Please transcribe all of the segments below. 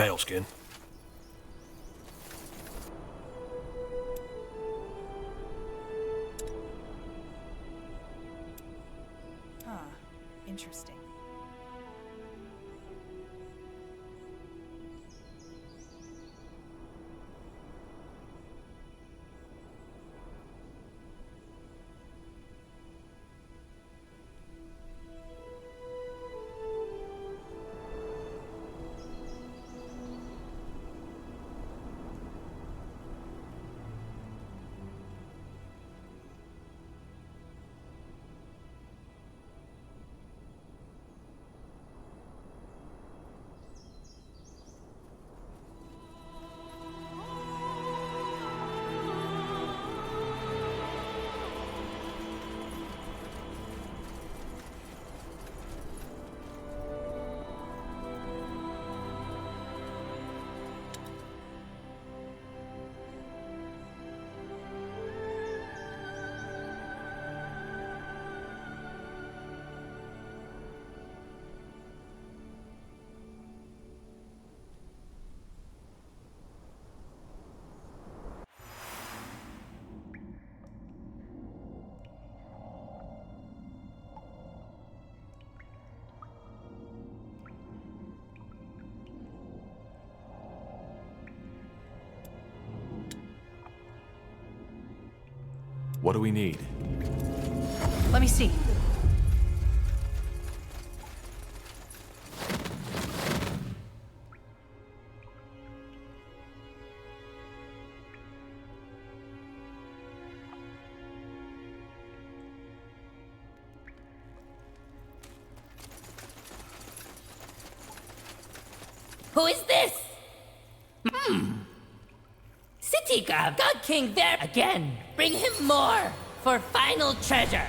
pale skin. Interesting. What do we need? Let me see. Who is this? City God King there again. Bring him more for final treasure.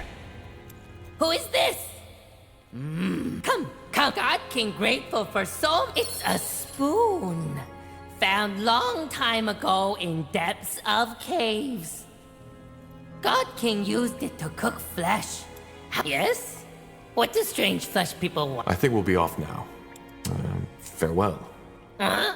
Who is this? Come, God King grateful for so. It's a spoon. Found long time ago in depths of caves. God King used it to cook flesh. Yes? What do strange flesh people want? I think we'll be off now. Farewell. Huh?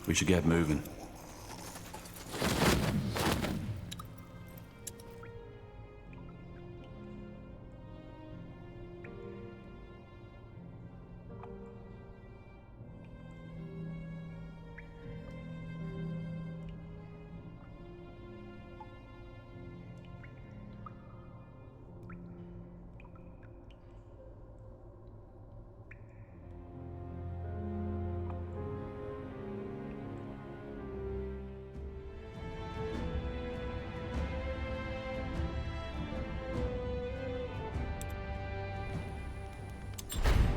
We should get moving.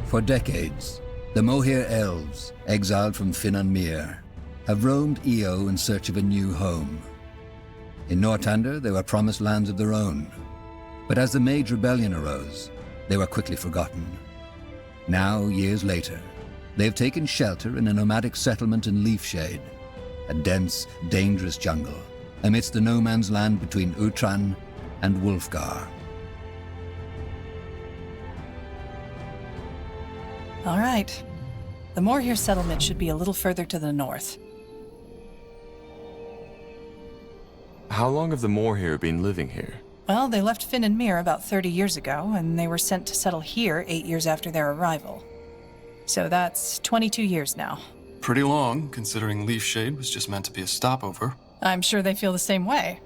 For decades, the Mohir elves, exiled from Finan Mir, have roamed Io in search of a new home. In Nortander, they were promised lands of their own, but as the Mage Rebellion arose, they were quickly forgotten. Now, years later, they have taken shelter in a nomadic settlement in Leafshade, a dense, dangerous jungle, amidst the no-man's land between Utran and Wulfgar. All right. The Moorhere settlement should be a little further to the north. How long have the Moorhere been living here? Well, they left Finn and Mir about 30 years ago, and they were sent to settle here 8 years after their arrival. So that's 22 years now. Pretty long, considering Leaf Shade was just meant to be a stopover. I'm sure they feel the same way.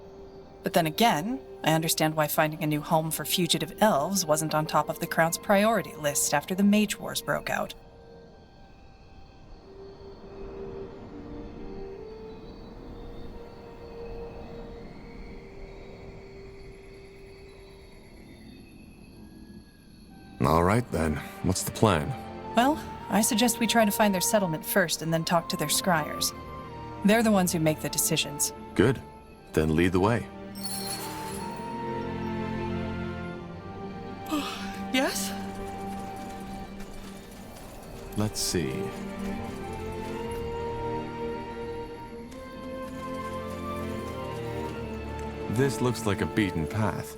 But then again, I understand why finding a new home for fugitive elves wasn't on top of the Crown's priority list after the Mage Wars broke out. All right then, what's the plan? Well, I suggest we try to find their settlement first and then talk to their scryers. They're the ones who make the decisions. Good. Then lead the way. Yes? Let's see. This looks like a beaten path.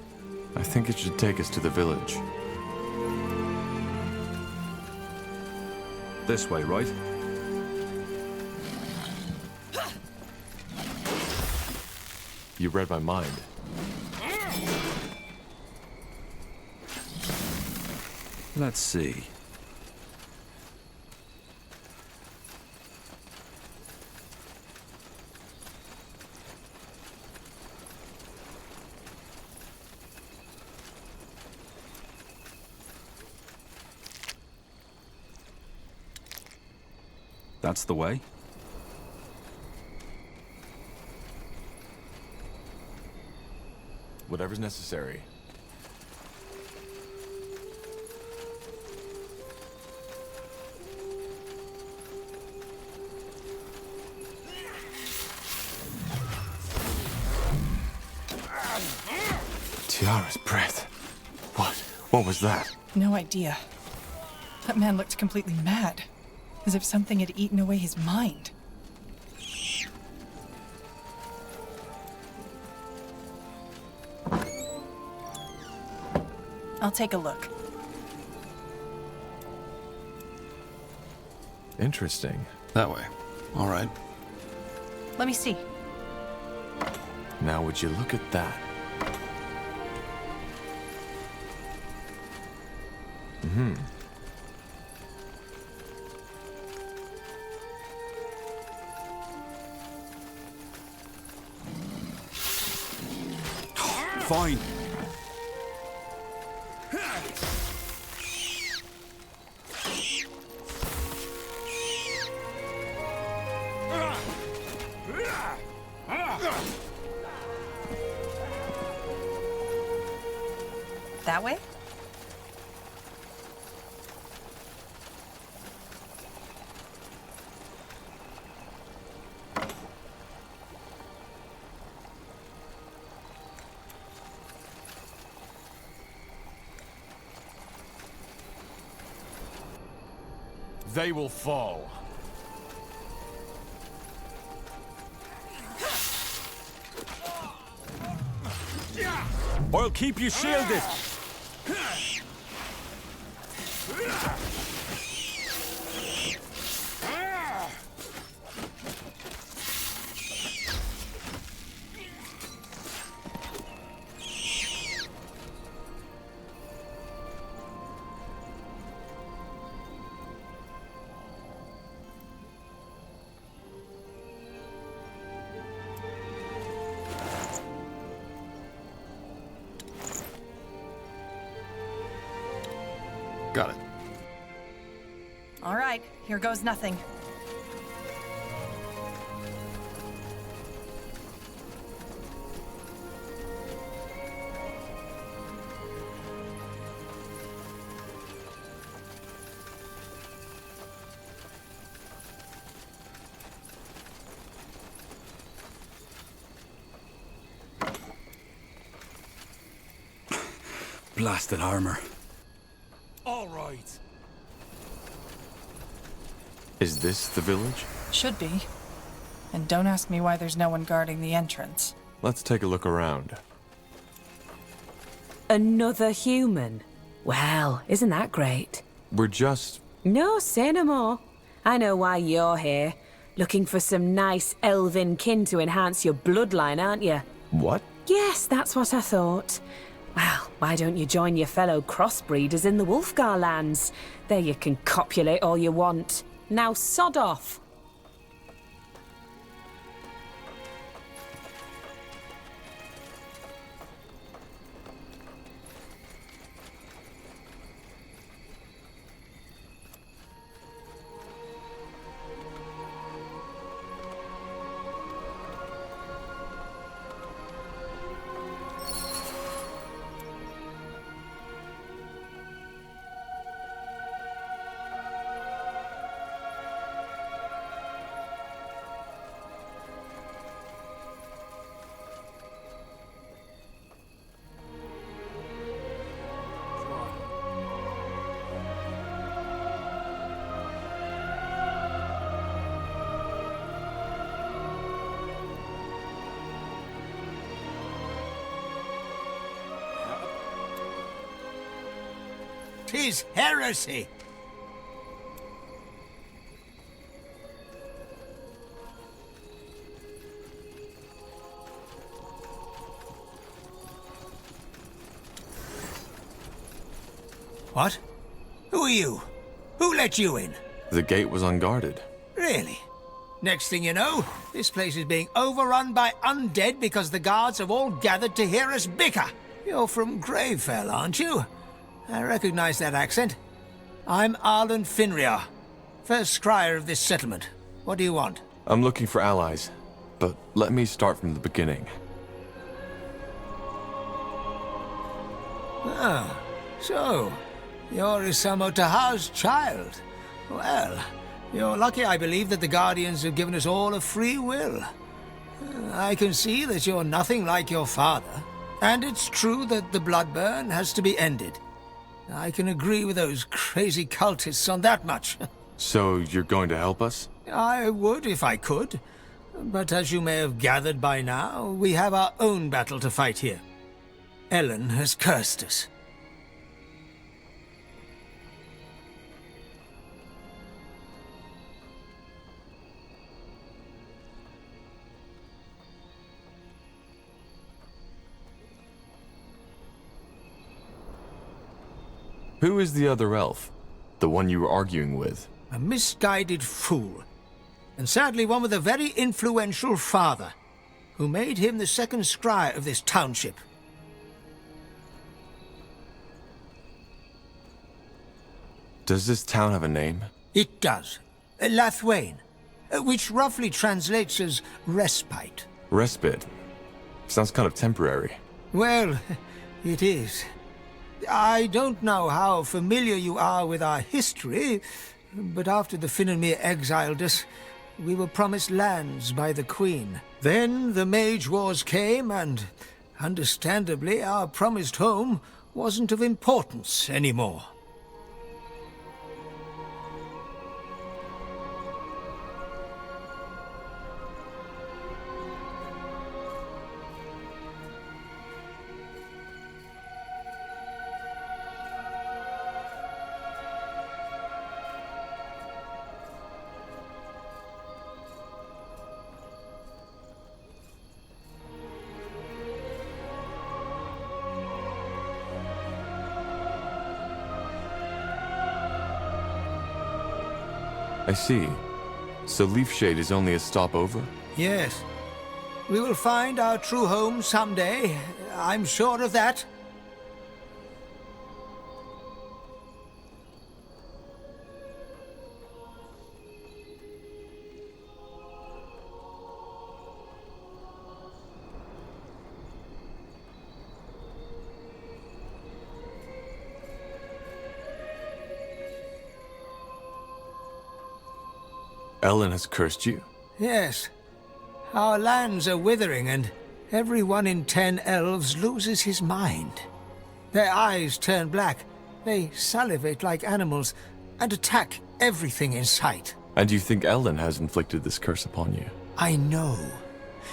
I think it should take us to the village. This way, right? You read my mind. Let's see. That's the way. Whatever's necessary. Tiara's breath. What was that? No idea. That man looked completely mad, as if something had eaten away his mind. I'll take a look. Interesting. That way. All right. Let me see. Now would you look at that? Fine. That way? They will fall. I'll keep you shielded. Got it. All right, here goes nothing. Blasted armor. All right. Is this the village? Should be. And don't ask me why there's no one guarding the entrance. Let's take a look around. Another human? Well, isn't that great? We're just... No, say no more. I know why you're here. Looking for some nice elven kin to enhance your bloodline, aren't you? What? Yes, that's what I thought. Well, why don't you join your fellow crossbreeders in the Wolfgar lands? There you can copulate all you want. Now sod off. Tis heresy! What? Who are you? Who let you in? The gate was unguarded. Really? Next thing you know, this place is being overrun by undead because the guards have all gathered to hear us bicker. You're from Gravefell, aren't you? I recognize that accent. I'm Arlen Finriar, first scryer of this settlement. What do you want? I'm looking for allies, but let me start from the beginning. Ah, so, you're Isamo Taha's child. Well, you're lucky, I believe, that the Guardians have given us all a free will. I can see that you're nothing like your father, and it's true that the bloodburn has to be ended. I can agree with those crazy cultists on that much. So you're going to help us? I would if I could. But as you may have gathered by now, we have our own battle to fight here. Ellen has cursed us. Who is the other elf? The one you were arguing with? A misguided fool. And sadly one with a very influential father, who made him the second scryer of this township. Does this town have a name? It does. Lathwain, which roughly translates as respite. Respite. Sounds kind of temporary. Well, it is. I don't know how familiar you are with our history, but after the Finnanmere exiled us, we were promised lands by the Queen. Then the Mage Wars came, and understandably our promised home wasn't of importance anymore. I see. So Leafshade is only a stopover? Yes. We will find our true home someday. I'm sure of that. Ellen has cursed you? Yes. Our lands are withering, and every 1 in 10 elves loses his mind. Their eyes turn black, they salivate like animals, and attack everything in sight. And you think Ellen has inflicted this curse upon you? I know.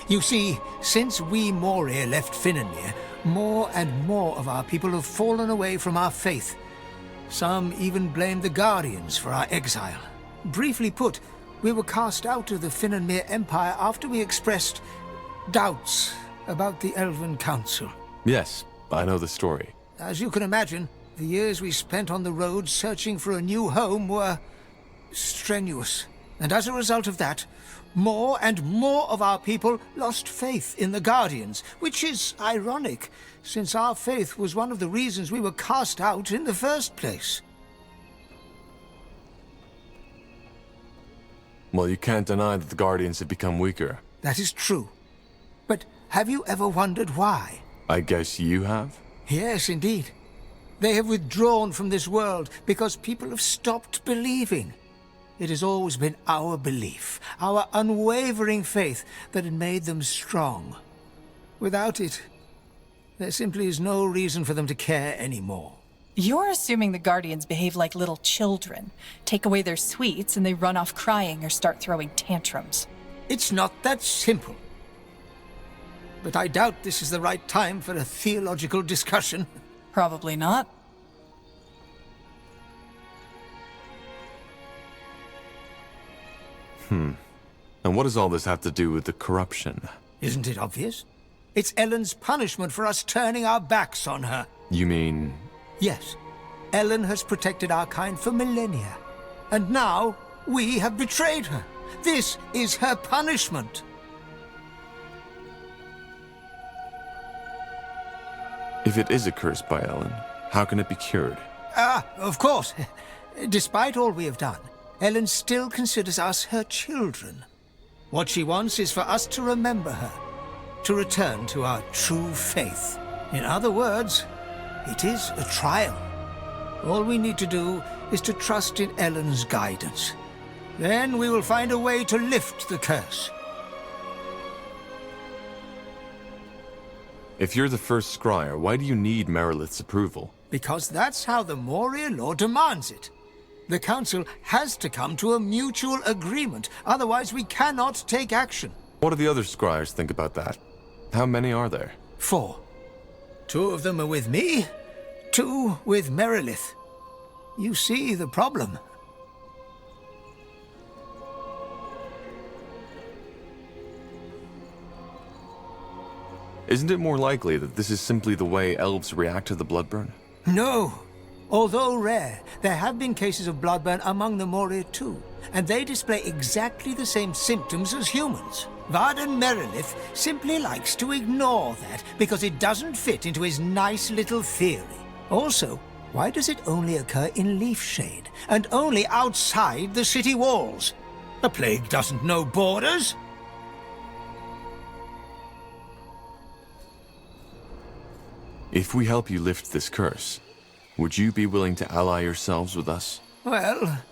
You see, since we Moria left Finnanmere, more and more of our people have fallen away from our faith. Some even blame the Guardians for our exile. Briefly put, we were cast out of the Finnanmere Empire after we expressed doubts about the Elven Council. Yes, I know the story. As you can imagine, the years we spent on the road searching for a new home were strenuous. And as a result of that, more and more of our people lost faith in the Guardians, which is ironic, since our faith was one of the reasons we were cast out in the first place. Well, you can't deny that the Guardians have become weaker. That is true. But have you ever wondered why? I guess you have? Yes, indeed. They have withdrawn from this world because people have stopped believing. It has always been our belief, our unwavering faith, that had made them strong. Without it, there simply is no reason for them to care anymore. You're assuming the Guardians behave like little children, take away their sweets, and they run off crying or start throwing tantrums. It's not that simple. But I doubt this is the right time for a theological discussion. Probably not. And what does all this have to do with the corruption? Isn't it obvious? It's Ellen's punishment for us turning our backs on her. You mean... Yes. Ellen has protected our kind for millennia. And now, we have betrayed her. This is her punishment. If it is a curse by Ellen, how can it be cured? Of course. Despite all we have done, Ellen still considers us her children. What she wants is for us to remember her, to return to our true faith. In other words, it is a trial. All we need to do is to trust in Ellen's guidance. Then we will find a way to lift the curse. If you're the first scryer, why do you need Merilith's approval? Because that's how the Moria law demands it. The Council has to come to a mutual agreement, otherwise we cannot take action. What do the other scryers think about that? How many are there? 4. 2 of them are with me, 2 with Merilith. You see the problem. Isn't it more likely that this is simply the way elves react to the bloodburn? No. Although rare, there have been cases of bloodburn among the Moria too, and they display exactly the same symptoms as humans. Varden Merilith simply likes to ignore that because it doesn't fit into his nice little theory. Also, why does it only occur in Leafshade, and only outside the city walls? The plague doesn't know borders. If we help you lift this curse, would you be willing to ally yourselves with us? Well,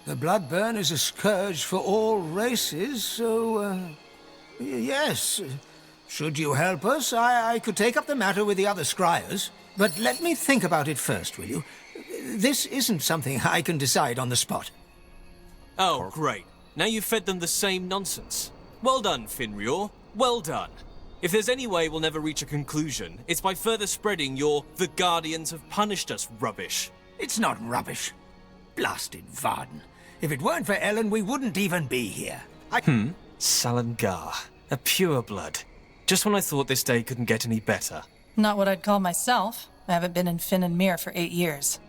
the bloodburn is a scourge for all races, so, yes. Should you help us, I could take up the matter with the other scryers. But let me think about it first, will you? This isn't something I can decide on the spot. Oh, great. Now you've fed them the same nonsense. Well done, Finrior. Well done. If there's any way we'll never reach a conclusion, it's by further spreading your "the Guardians have punished us" rubbish. It's not rubbish. Blasted Varden. If it weren't for Ellen, we wouldn't even be here. Salangar. A pure blood. Just when I thought this day couldn't get any better. Not what I'd call myself. I haven't been in Finnanmere for 8 years.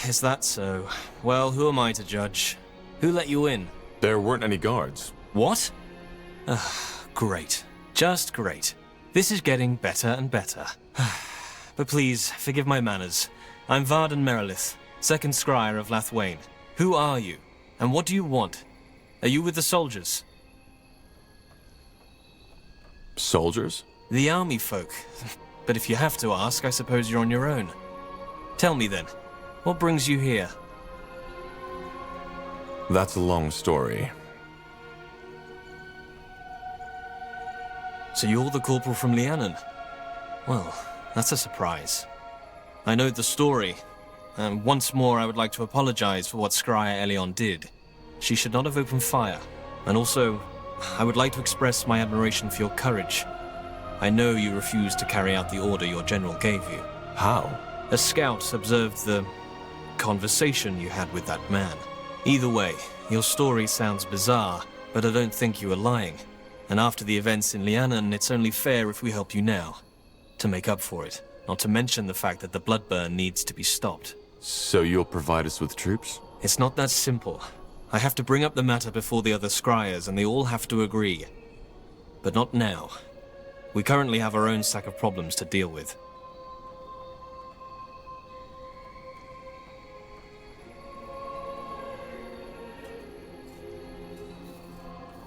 Is that so? Well, who am I to judge? Who let you in? There weren't any guards. What? Great. Just great. This is getting better and better. But please, forgive my manners. I'm Varden Merilith, second scryer of Lathwain. Who are you? And what do you want? Are you with the soldiers? Soldiers? The army folk. But if you have to ask, I suppose you're on your own. Tell me then, what brings you here? That's a long story. So you're the corporal from Lianon? Well, that's a surprise. I know the story, and once more I would like to apologize for what Scryer Elion did. She should not have opened fire. And also, I would like to express my admiration for your courage. I know you refused to carry out the order your general gave you. How? A scout observed the conversation you had with that man. Either way, your story sounds bizarre, but I don't think you are lying. And after the events in Lianon, it's only fair if we help you now, to make up for it. Not to mention the fact that the bloodburn needs to be stopped. So you'll provide us with troops? It's not that simple. I have to bring up the matter before the other scryers, and they all have to agree. But not now. We currently have our own sack of problems to deal with.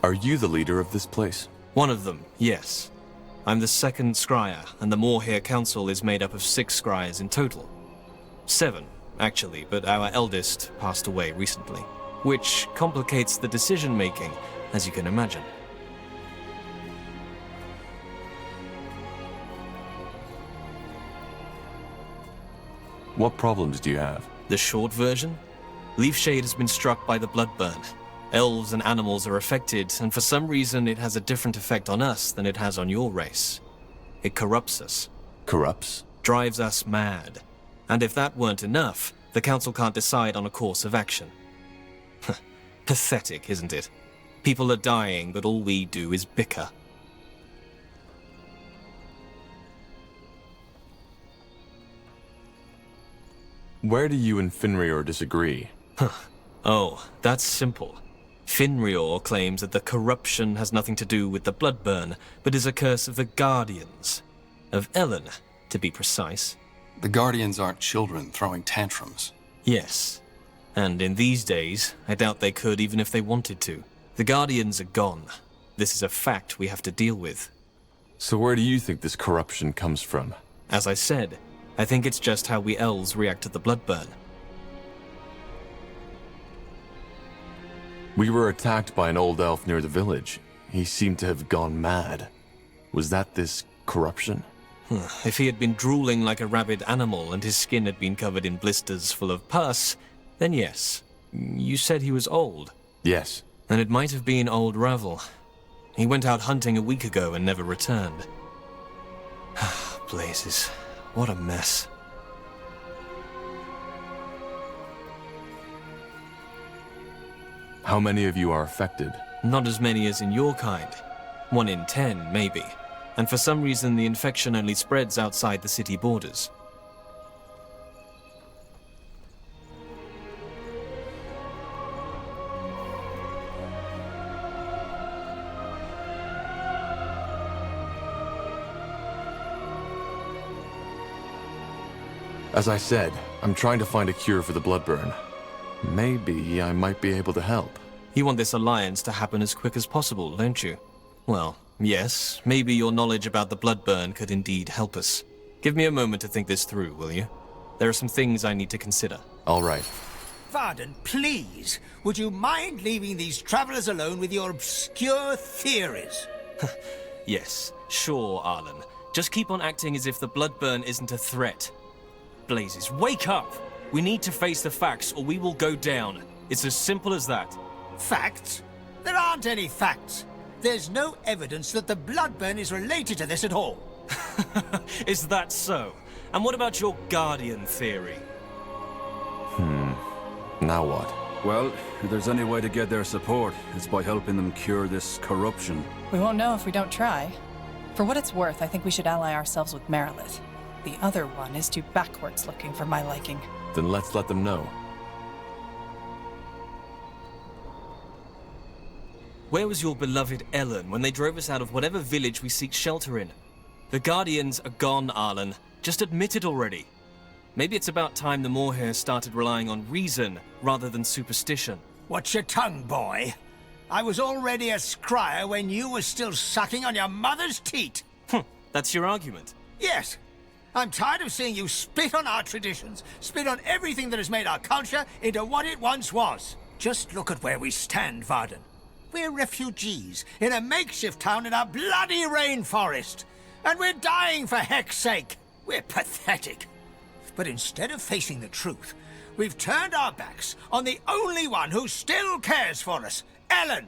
Are you the leader of this place? One of them, yes. I'm the second scryer, and the Moorhere Council is made up of 6 scryers in total. 7, actually, but our eldest passed away recently. Which complicates the decision-making, as you can imagine. What problems do you have? The short version? Leafshade has been struck by the bloodburn. Elves and animals are affected, and for some reason it has a different effect on us than it has on your race. It corrupts us. Corrupts? Drives us mad. And if that weren't enough, the Council can't decide on a course of action. Pathetic, isn't it? People are dying, but all we do is bicker. Where do you and Finrior disagree? Oh, that's simple. Finrior claims that the corruption has nothing to do with the bloodburn, but is a curse of the Guardians. Of Ellen, to be precise. The Guardians aren't children throwing tantrums. Yes. And in these days, I doubt they could even if they wanted to. The Guardians are gone. This is a fact we have to deal with. So where do you think this corruption comes from? As I said, I think it's just how we elves react to the bloodburn. We were attacked by an old elf near the village. He seemed to have gone mad. Was that this corruption? If he had been drooling like a rabid animal and his skin had been covered in blisters full of pus, then yes. You said he was old. Yes. Then it might have been old Ravel. He went out hunting a week ago and never returned. Blazes. What a mess. How many of you are affected? Not as many as in your kind. 1 in 10, maybe. And for some reason the infection only spreads outside the city borders. As I said, I'm trying to find a cure for the bloodburn. Maybe I might be able to help. You want this alliance to happen as quick as possible, don't you? Well, yes, maybe your knowledge about the bloodburn could indeed help us. Give me a moment to think this through, will you? There are some things I need to consider. All right. Varden, please, would you mind leaving these travelers alone with your obscure theories? Yes, sure, Arlen. Just keep on acting as if the bloodburn isn't a threat. Blazes, wake up! We need to face the facts or we will go down. It's as simple as that. Facts? There aren't any facts. There's no evidence that the bloodburn is related to this at all. Is that so? And what about your Guardian theory? Now what? Well, if there's any way to get their support, it's by helping them cure this corruption. We won't know if we don't try. For what it's worth, I think we should ally ourselves with Merilith. The other one is too backwards looking for my liking. Then let's let them know. Where was your beloved Ellen when they drove us out of whatever village we seek shelter in? The Guardians are gone, Arlen. Just admit it already. Maybe it's about time the Moorhere started relying on reason rather than superstition. Watch your tongue, boy. I was already a scryer when you were still sucking on your mother's teat. That's your argument? Yes. I'm tired of seeing you spit on our traditions, spit on everything that has made our culture into what it once was. Just look at where we stand, Varden. We're refugees in a makeshift town in a bloody rainforest. And we're dying for heck's sake. We're pathetic. But instead of facing the truth, we've turned our backs on the only one who still cares for us, Ellen.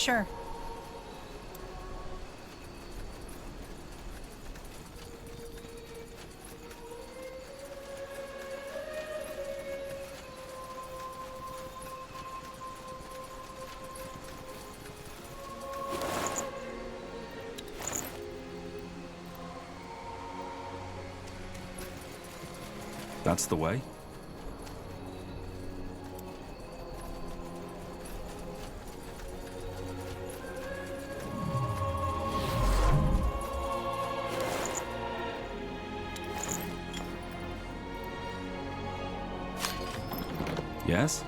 Sure. That's the way. Yes?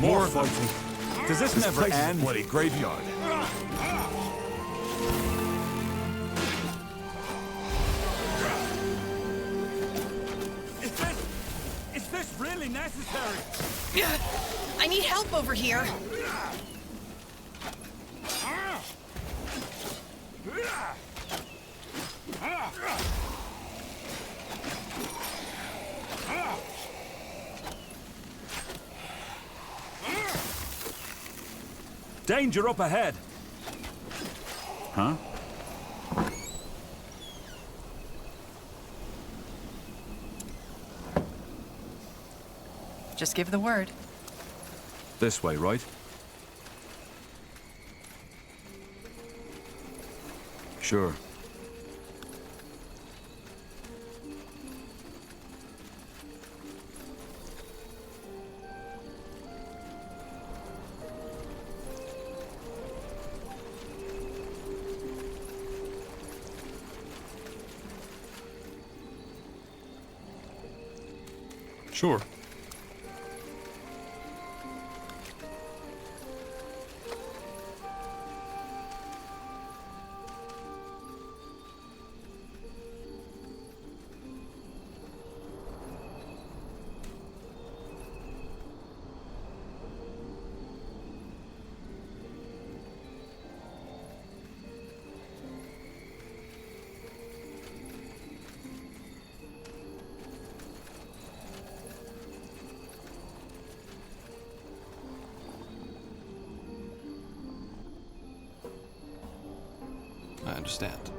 More fighting. Does this never end? Bloody graveyard. Is this really necessary? I need help over here. Danger up ahead. Huh? Just give the word. This way, right? Sure. Sure. I understand.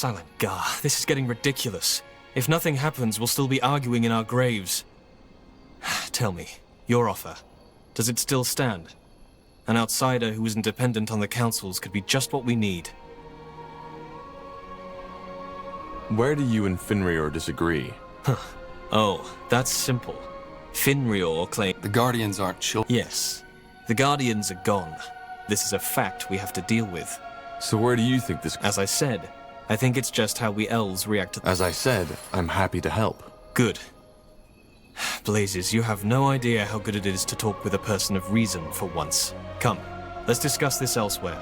Salangar, this is getting ridiculous. If nothing happens, we'll still be arguing in our graves. Tell me, your offer, does it still stand? An outsider who isn't dependent on the councils could be just what we need. Where do you and Finrior disagree? Oh, that's simple. Finrior claims... The Guardians aren't children. Yes, the Guardians are gone. This is a fact we have to deal with. So where do you think this... As I said, I think it's just how we elves react to... As I said, I'm happy to help. Good. Blazes, you have no idea how good it is to talk with a person of reason for once. Come, let's discuss this elsewhere.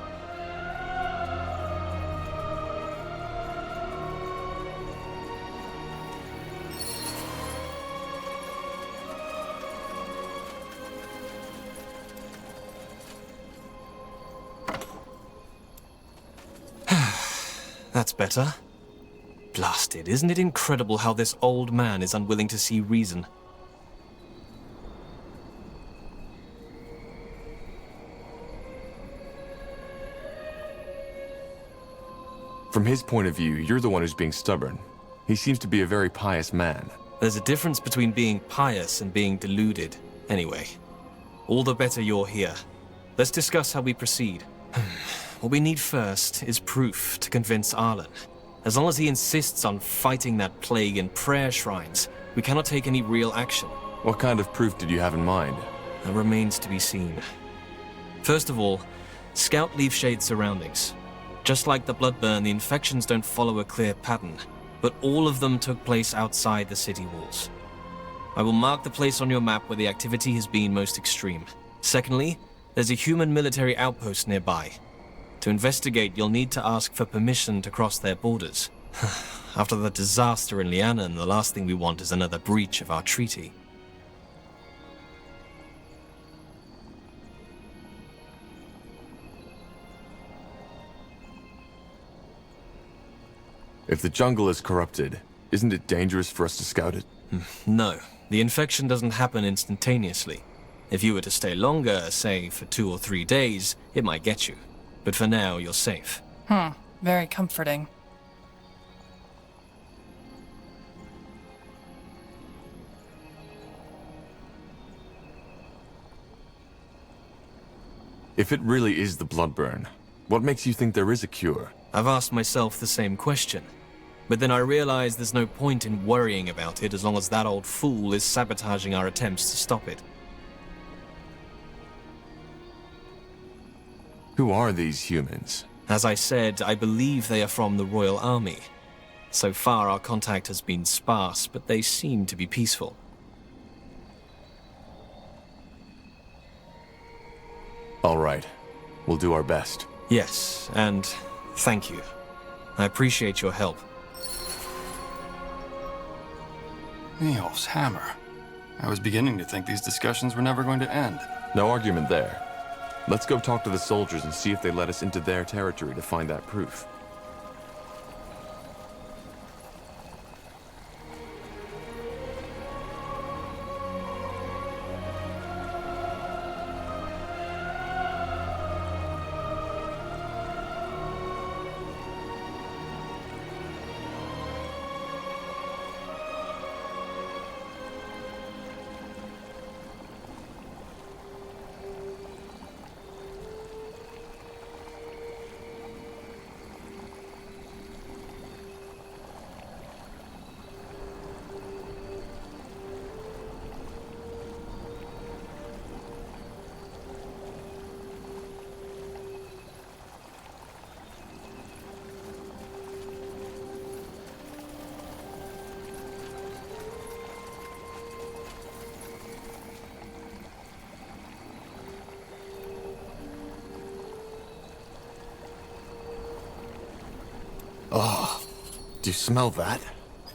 That's better. Blasted, isn't it incredible how this old man is unwilling to see reason? From his point of view, you're the one who's being stubborn. He seems to be a very pious man. There's a difference between being pious and being deluded. Anyway, all the better you're here. Let's discuss how we proceed. What we need first is proof to convince Arlen. As long as he insists on fighting that plague in prayer shrines, we cannot take any real action. What kind of proof did you have in mind? That remains to be seen. First of all, scout Leafshade's surroundings. Just like the Bloodburn, the infections don't follow a clear pattern, but all of them took place outside the city walls. I will mark the place on your map where the activity has been most extreme. Secondly, there's a human military outpost nearby. To investigate, you'll need to ask for permission to cross their borders. After the disaster in Lianan, the last thing we want is another breach of our treaty. If the jungle is corrupted, isn't it dangerous for us to scout it? No, the infection doesn't happen instantaneously. If you were to stay longer, say for 2 or 3 days, it might get you. But for now, you're safe. Very comforting. If it really is the Bloodburn, what makes you think there is a cure? I've asked myself the same question. But then I realized there's no point in worrying about it as long as that old fool is sabotaging our attempts to stop it. Who are these humans? As I said, I believe they are from the Royal Army. So far, our contact has been sparse, but they seem to be peaceful. All right. We'll do our best. Yes, and thank you. I appreciate your help. Eolf's hammer. I was beginning to think these discussions were never going to end. No argument there. Let's go talk to the soldiers and see if they let us into their territory to find that proof. Oh, Do you smell that?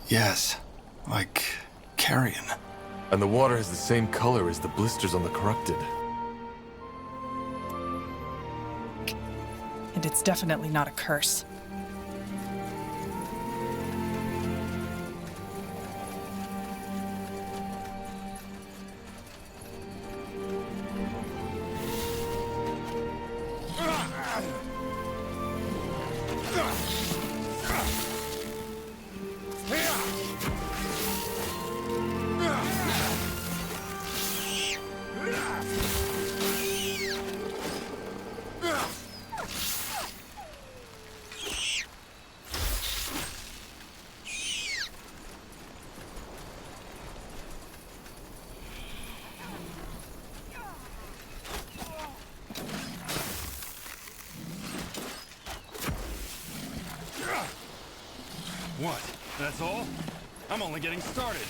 yes. Like carrion. And the water has the same color as the blisters on the corrupted. And it's definitely not a curse. only getting started.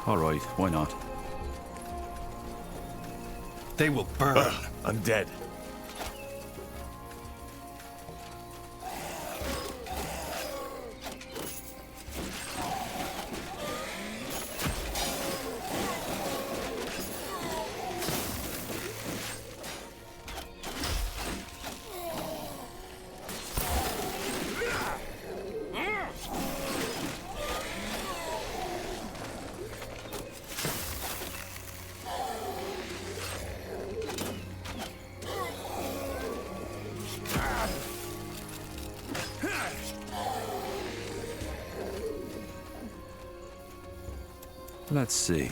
All right, why not? They will burn. I'm dead. Let's see.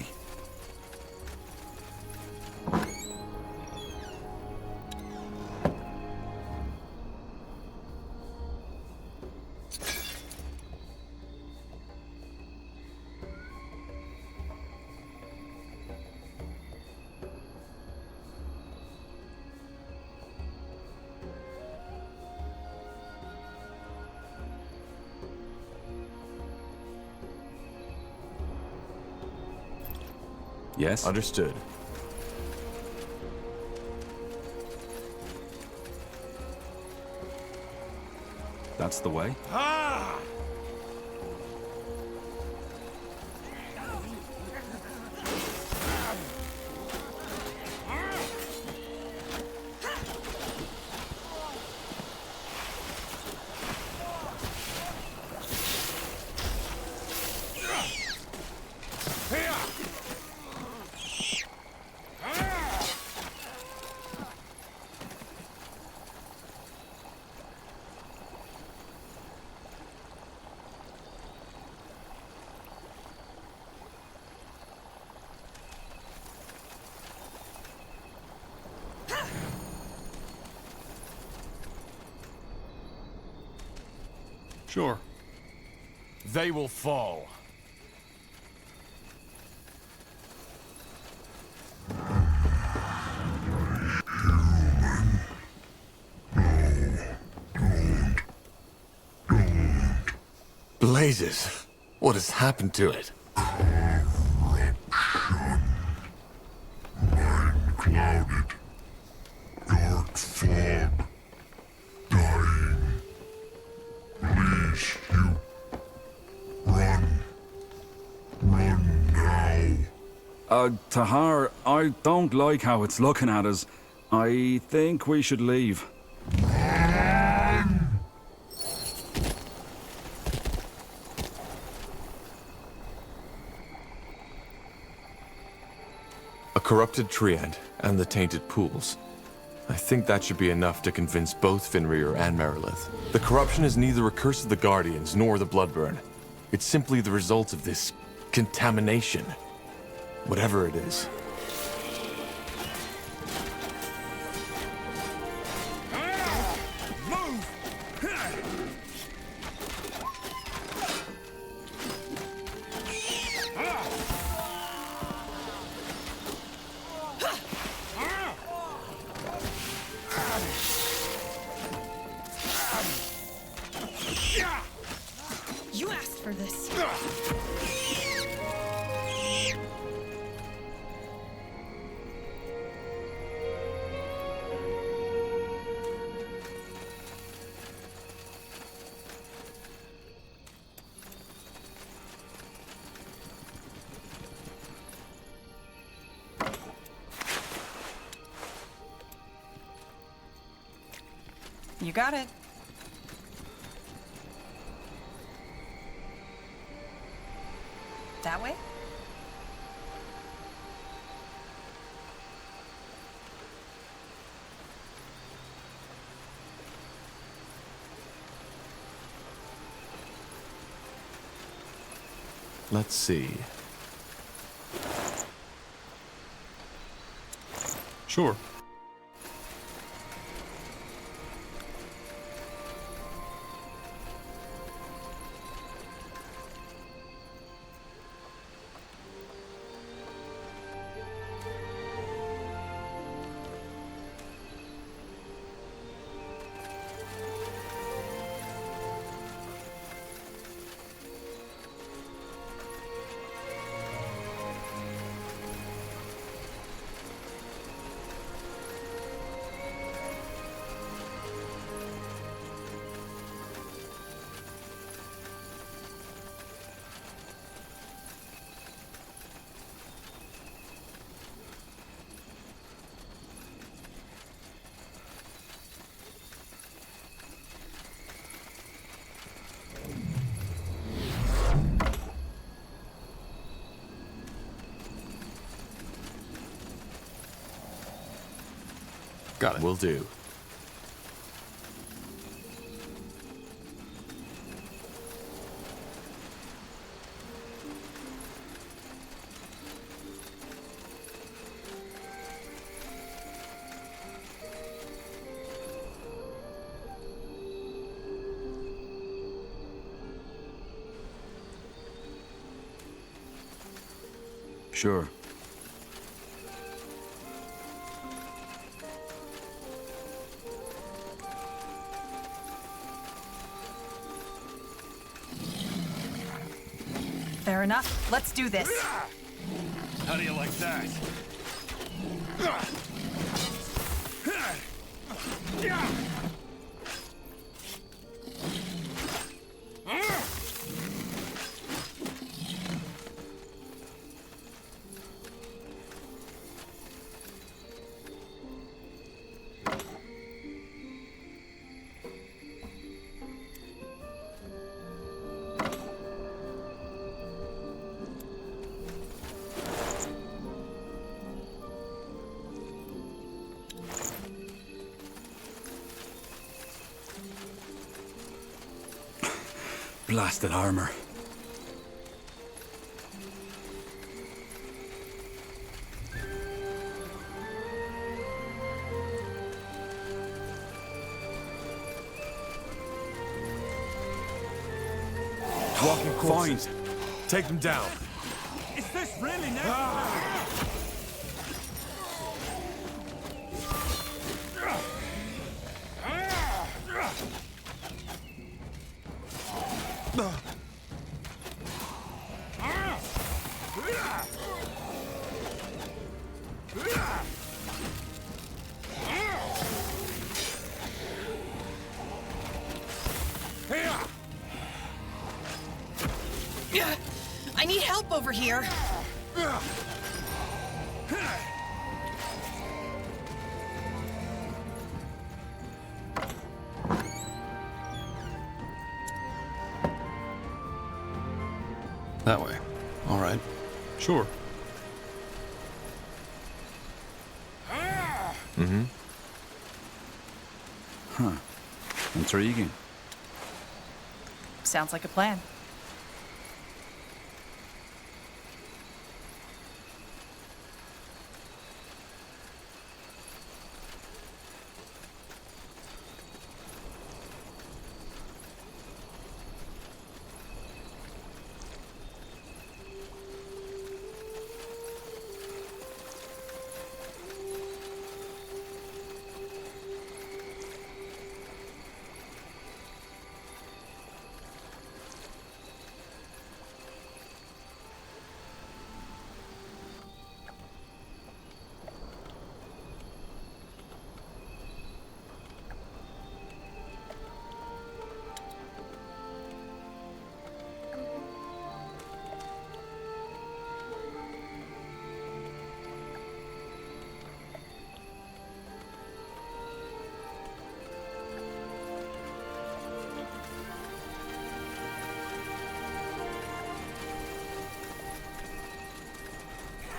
Yes? Understood. That's the way? Sure. They will fall. Blazes! What has happened to it? Clouded. Dark fog. Dying. Please, you. Run. Run now. Tahar, I don't like how it's looking at us. I think we should leave. A corrupted Triad and the tainted pools. I think that should be enough to convince both Fenrir and Merilith. The corruption is neither a curse of the Guardians nor the Bloodburn. It's simply the result of this contamination. Whatever it is. You asked for this. You got it. That way? Let's see. Sure. Got it. Will do. Sure. Fair enough. Let's do this. How do you like that? Blasted armor. Walking corpses. Take them down. Is this really necessary? I need help over here. That way. All right. Sure. Mm-hmm. Huh. Intriguing. Sounds like a plan.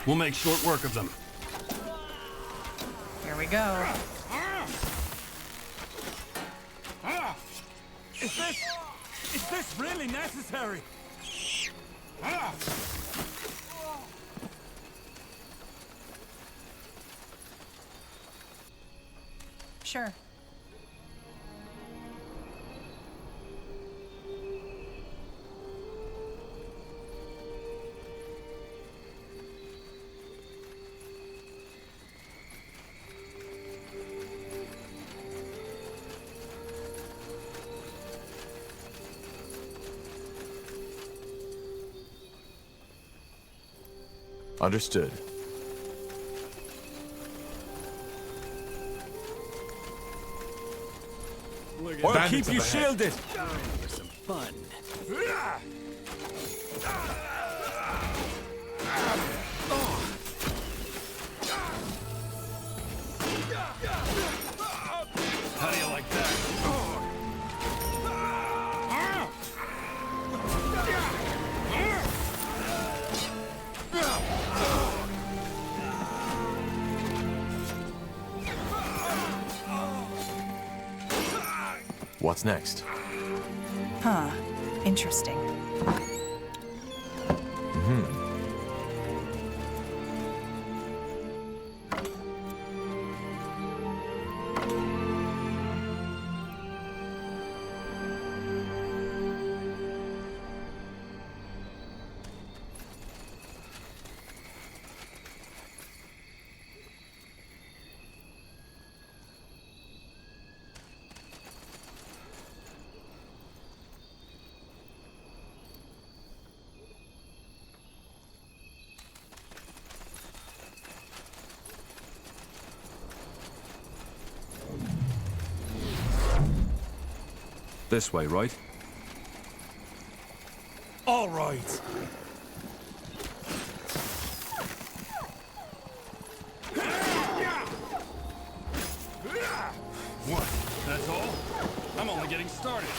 We'll make short work of them. Here we go. Is this really necessary? Sure. Understood. Well, keep you shielded. How do you like that? What's next? Huh. Interesting. This way, right? All right. What? That's all? I'm only getting started.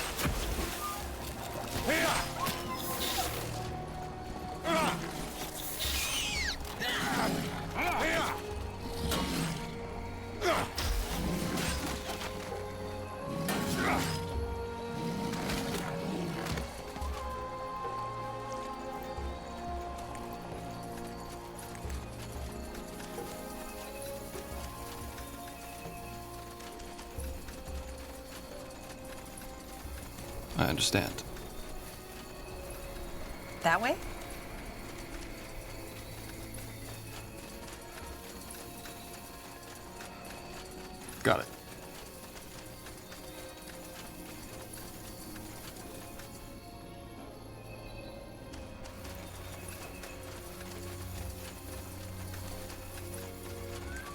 I understand. That way? Got it.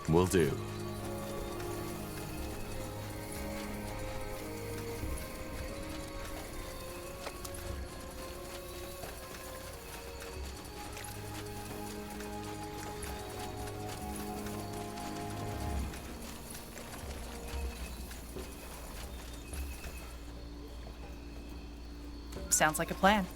Will do. Sounds like a plan.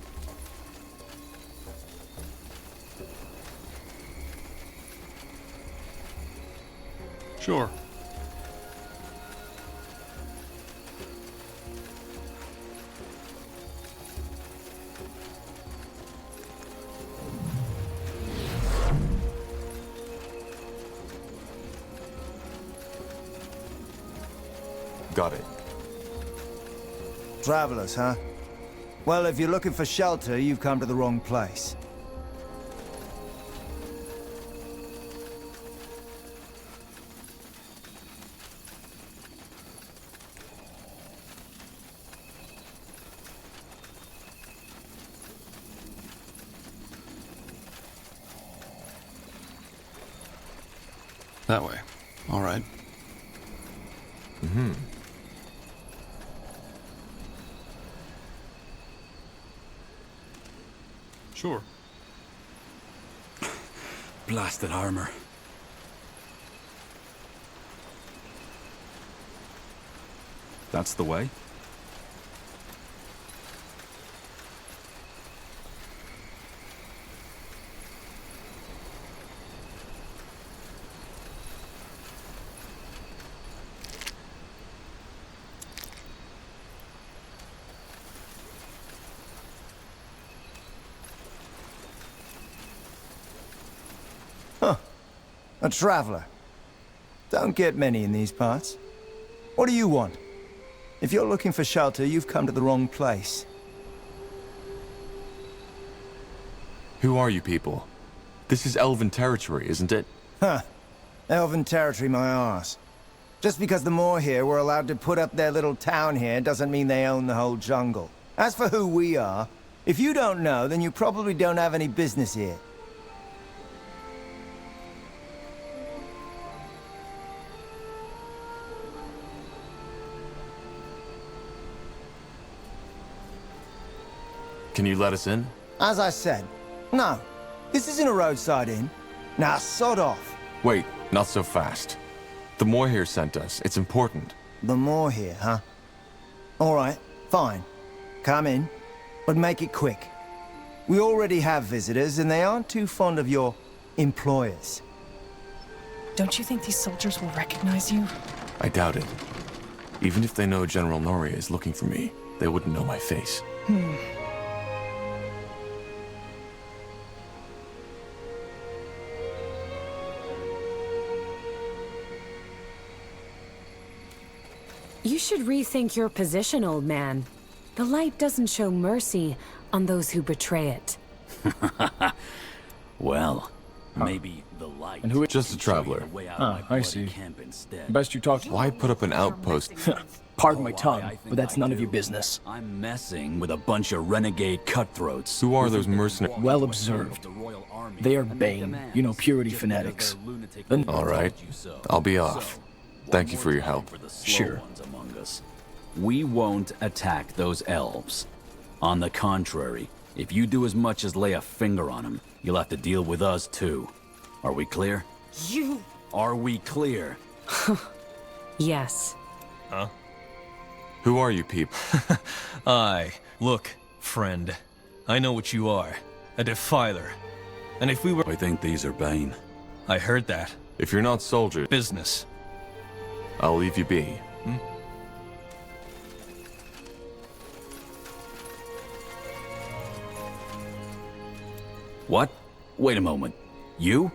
Sure. Got it. Travelers, huh? Well, if you're looking for shelter, you've come to the wrong place. That way. All right. Sure. Blasted armor. That's the way. A traveler. Don't get many in these parts. What do you want? If you're looking for shelter, you've come to the wrong place. Who are you people? This is Elven territory, isn't it? Huh. Elven territory, my arse. Just because the Moor here were allowed to put up their little town here doesn't mean they own the whole jungle. As for who we are, if you don't know, then you probably don't have any business here. Can you let us in? As I said, no. This isn't a roadside inn. Now, sod off. Wait, not so fast. The Moor here sent us. It's important. The Moor here, huh? All right, fine. Come in, but make it quick. We already have visitors, and they aren't too fond of your employers. Don't you think these soldiers will recognize you? I doubt it. Even if they know General Noria is looking for me, they wouldn't know my face. You should rethink your position, old man. The light doesn't show mercy on those who betray it. Well, maybe the light. And who is just a traveler? I see. Best you talk to. Why put up an outpost? Pardon my tongue, but that's none of your business. I'm messing with a bunch of renegade cutthroats. Who are those mercenaries? Well observed. They are Bane, you know, purity fanatics. All right, I'll be off. Thank you for your help. Sure. We won't attack those elves. On the contrary, if you do as much as lay a finger on them, you'll have to deal with us too. Are we clear? You... Are we clear? Yes. Huh? Who are you people? Aye, look, friend. I know what you are. A defiler. And if we were... I think these are Bane. I heard that. If you're not soldiers... Business. I'll leave you be. What? Wait a moment. You?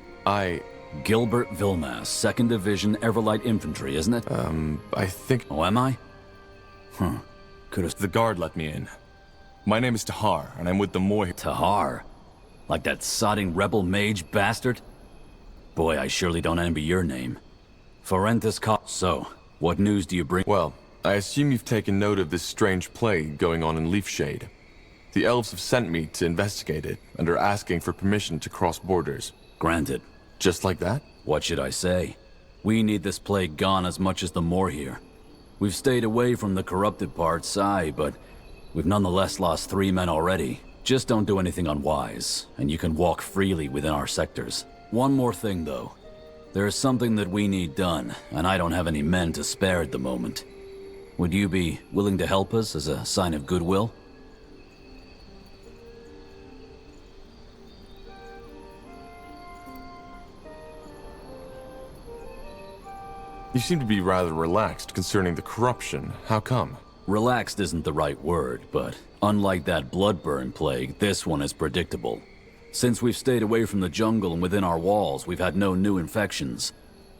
Gilbert Vilmas, 2nd Division Everlight Infantry, isn't it? I think... Oh, am I? Huh. Could've... The guard let me in. My name is Tahar, and I'm with the Moor... Tahar? Like that sodding rebel mage bastard? Boy, I surely don't envy your name. Forentis So, what news do you bring? Well, I assume you've taken note of this strange plague going on in Leafshade. The elves have sent me to investigate it, and are asking for permission to cross borders. Granted. Just like that? What should I say? We need this plague gone as much as the Moor here. We've stayed away from the corrupted parts, aye, but we've nonetheless lost 3 men already. Just don't do anything unwise, and you can walk freely within our sectors. One more thing, though. There is something that we need done, and I don't have any men to spare at the moment. Would you be willing to help us as a sign of goodwill? You seem to be rather relaxed concerning the corruption. How come? Relaxed isn't the right word, but unlike that bloodburn plague, this one is predictable. Since we've stayed away from the jungle and within our walls, we've had no new infections.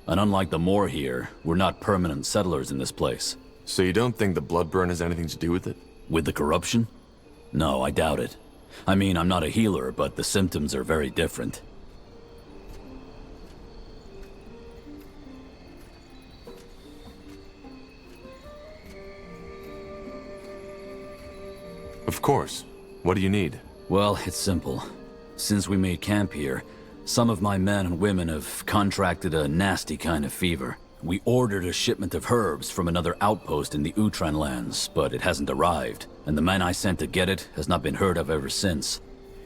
And unlike the Moor here, we're not permanent settlers in this place. So you don't think the bloodburn has anything to do with it? With the corruption? No, I doubt it. I mean, I'm not a healer, but the symptoms are very different. Of course. What do you need? Well, it's simple. Since we made camp here, some of my men and women have contracted a nasty kind of fever. We ordered a shipment of herbs from another outpost in the Utran lands, but it hasn't arrived, and the man I sent to get it has not been heard of ever since.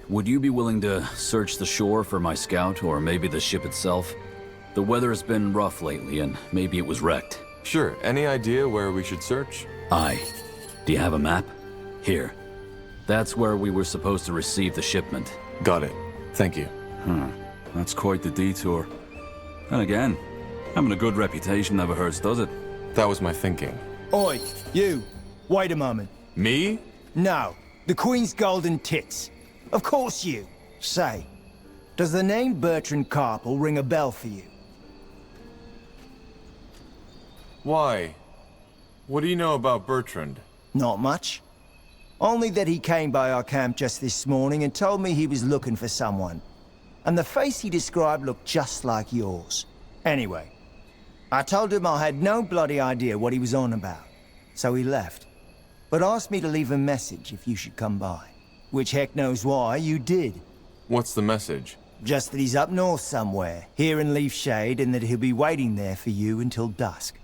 Would you be willing to search the shore for my scout, or maybe the ship itself? The weather has been rough lately, and maybe it was wrecked. Sure. Any idea where we should search? Aye. Do you have a map? Here. That's where we were supposed to receive the shipment. Got it. Thank you. That's quite the detour. And again, having a good reputation never hurts, does it? That was my thinking. Oi, you. Wait a moment. Me? No. The Queen's golden tits. Of course you. Say, does the name Bertrand Carpel ring a bell for you? Why? What do you know about Bertrand? Not much. Only that he came by our camp just this morning and told me he was looking for someone. And the face he described looked just like yours. Anyway, I told him I had no bloody idea what he was on about. So he left. But asked me to leave a message if you should come by. Which heck knows why you did. What's the message? Just that he's up north somewhere, here in Leaf Shade, and that he'll be waiting there for you until dusk.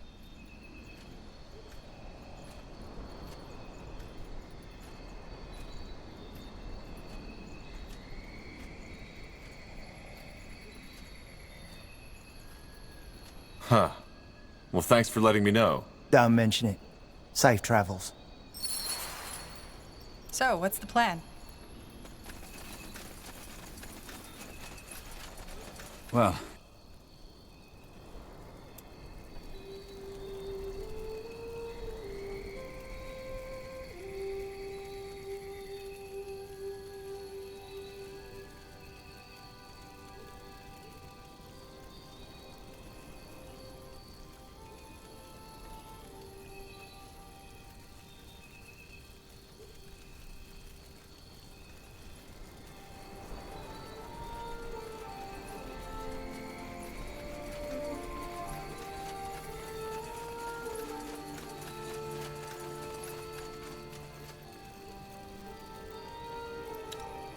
Huh. Well, thanks for letting me know. Don't mention it. Safe travels. So, what's the plan? Well,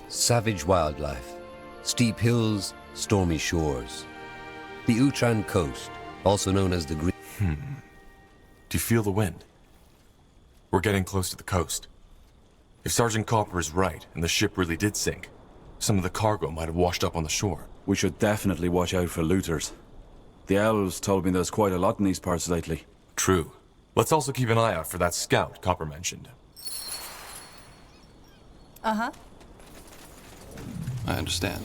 Savage wildlife, steep hills, stormy shores. The Utran coast, also known as the Green... Do you feel the wind? We're getting close to the coast. If Sergeant Copper is right, and the ship really did sink, some of the cargo might have washed up on the shore. We should definitely watch out for looters. The elves told me there's quite a lot in these parts lately. True. Let's also keep an eye out for that scout Copper mentioned. Uh-huh. I understand.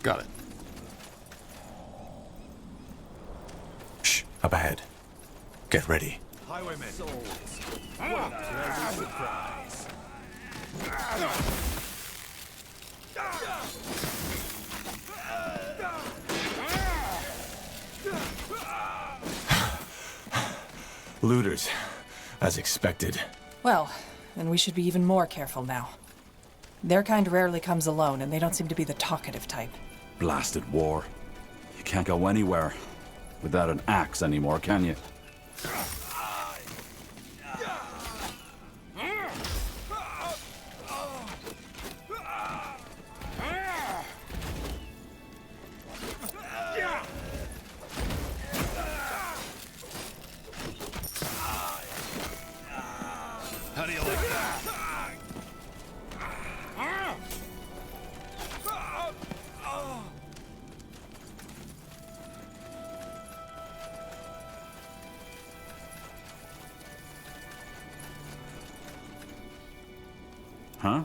Got it. Shh, up ahead. Get ready. Highwaymen. Looters, as expected. Well, then we should be even more careful now. Their kind rarely comes alone, and they don't seem to be the talkative type. Blasted war. You can't go anywhere without an axe anymore, can you? How do you like that? Huh?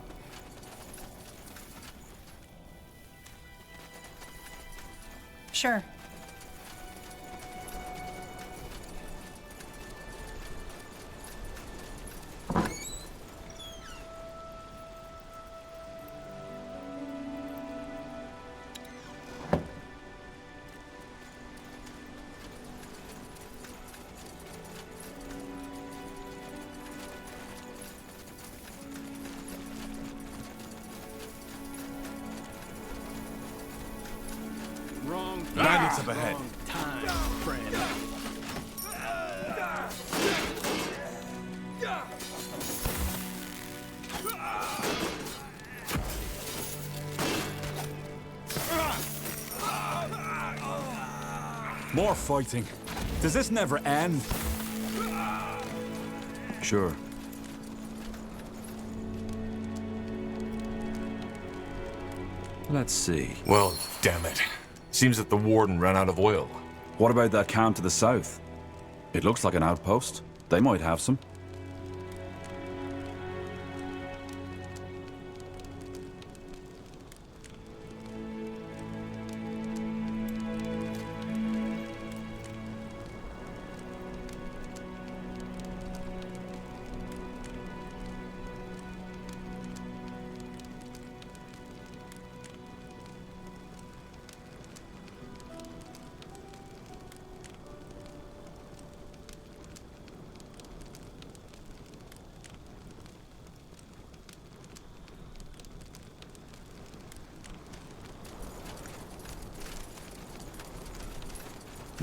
Sure. Bandits up ahead. Time, friend. More fighting. Does this never end? Sure. Let's see. Well, damn it. Seems that the warden ran out of oil. What about that camp to the south? It looks like an outpost. They might have some.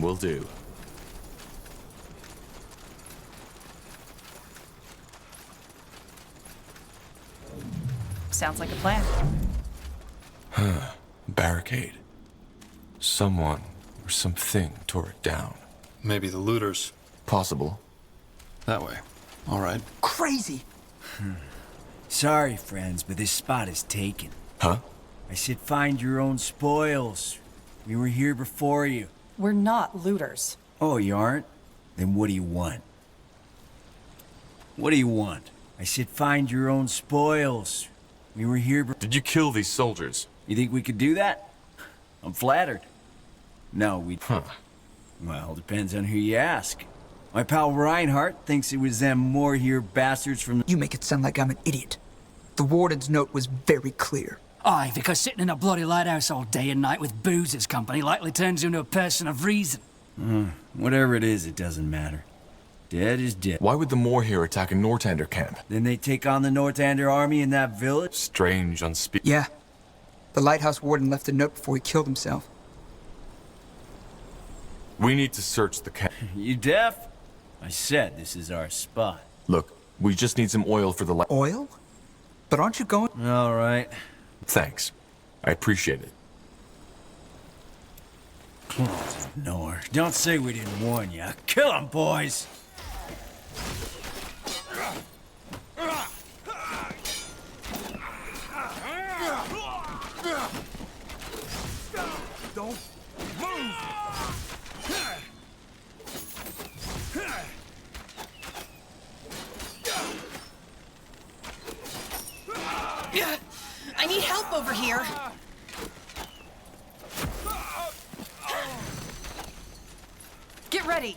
Will do. Sounds like a plan. Barricade. Someone or something tore it down. Maybe the looters. Possible. That way. All right. Crazy! Sorry, friends, but this spot is taken. Huh? I said find your own spoils. We were here before you. We're not looters. Oh, you aren't? Then what do you want? What do you want? I said find your own spoils. We were here Did you kill these soldiers? You think we could do that? I'm flattered. No, we... Huh. Well, depends on who you ask. My pal Reinhardt thinks it was them more here bastards from... You make it sound like I'm an idiot. The warden's note was very clear. Aye, because sitting in a bloody lighthouse all day and night with booze as company likely turns you into a person of reason. Whatever it is, it doesn't matter. Dead is dead. Why would the Moor here attack a Nortander camp? Then they take on the Nortander army in that village? Strange, unspeakable. Yeah. The lighthouse warden left a note before he killed himself. We need to search the camp. You deaf? I said this is our spot. Look, we just need some oil for the light. Oil? But aren't you going? All right. Thanks. I appreciate it. Claws of Nor. Don't say we didn't warn you. Kill 'em, boys! Don't move! I need help over here. Get ready.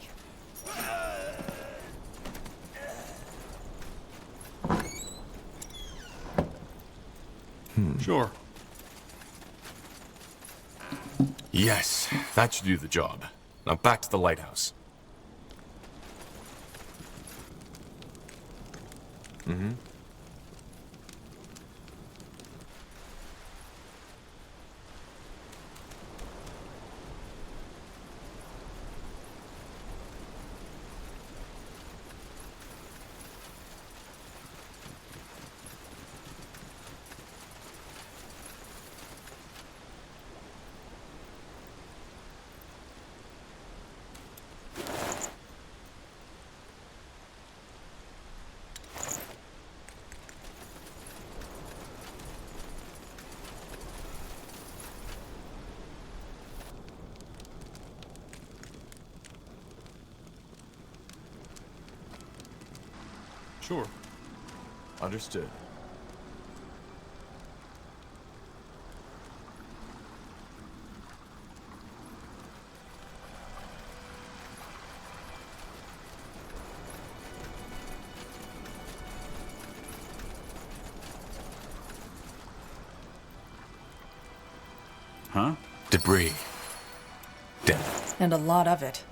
Sure. Yes, that should do the job. Now back to the lighthouse. Sure. Understood. Huh? Debris. Death. And a lot of it.